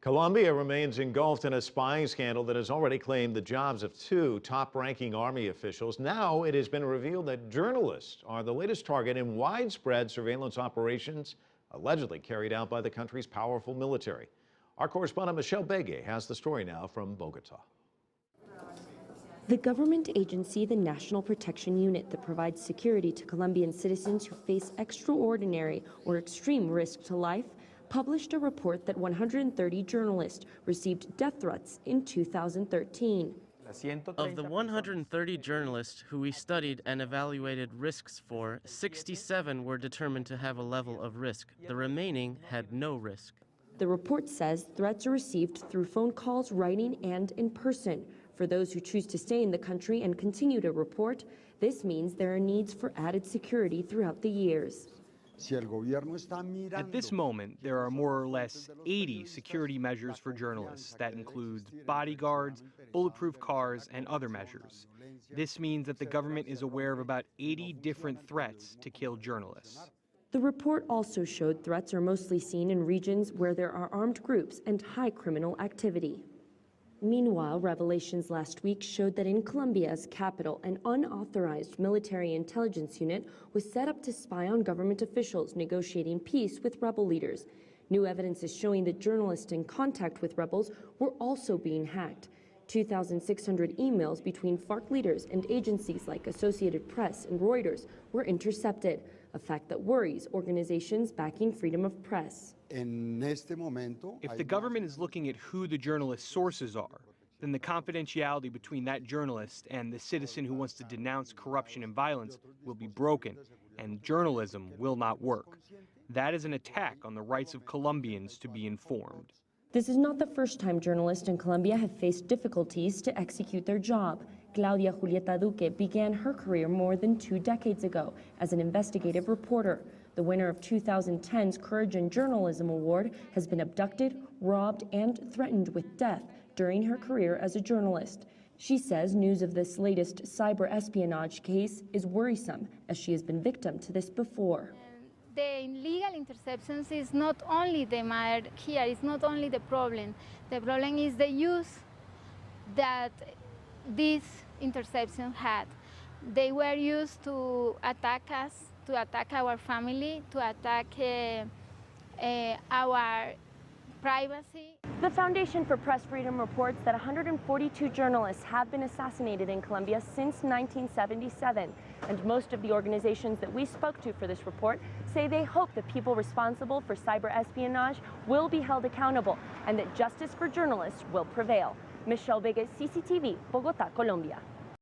Colombia remains engulfed in a spying scandal that has already claimed the jobs of two top-ranking army officials. Now it has been revealed that journalists are the latest target in widespread surveillance operations allegedly carried out by the country's powerful military. Our correspondent Michelle Begay has the story now from Bogota. The government agency, the National Protection Unit that provides security to Colombian citizens who face extraordinary or extreme risk to life, published a report that 130 journalists received death threats in 2013. Of the 130 journalists who we studied and evaluated risks for, 67 were determined to have a level of risk. The remaining had no risk. The report says threats are received through phone calls, writing, and in person. For those who choose to stay in the country and continue to report, this means there are needs for added security throughout the years. At this moment, there are more or less 80 security measures for journalists. That includes bodyguards, bulletproof cars, and other measures. This means that the government is aware of about 80 different threats to kill journalists. The report also showed threats are mostly seen in regions where there are armed groups and high criminal activity. Meanwhile, revelations last week showed that in Colombia's capital, an unauthorized military intelligence unit was set up to spy on government officials negotiating peace with rebel leaders. New evidence is showing that journalists in contact with rebels were also being hacked. 2,600 emails between FARC leaders and agencies like Associated Press and Reuters were intercepted, a fact that worries organizations backing freedom of press. If the government is looking at who the journalist's sources are, then the confidentiality between that journalist and the citizen who wants to denounce corruption and violence will be broken, and journalism will not work. That is an attack on the rights of Colombians to be informed. This is not the first time journalists in Colombia have faced difficulties to execute their job. Claudia Julieta Duque began her career more than 2 decades ago as an investigative reporter. The winner of 2010's Courage in Journalism Award has been abducted, robbed, and threatened with death during her career as a journalist. She says news of this latest cyber espionage case is worrisome, as she has been victim to this before. The illegal interceptions is not only the matter here, it's not only the problem. The problem is the use that these interceptions had. They were used to attack us, to attack our family, to attack our privacy. The Foundation for Press Freedom reports that 142 journalists have been assassinated in Colombia since 1977. And most of the organizations that we spoke to for this report say they hope the people responsible for cyber espionage will be held accountable and that justice for journalists will prevail. Michelle Begay, CCTV, Bogota, Colombia.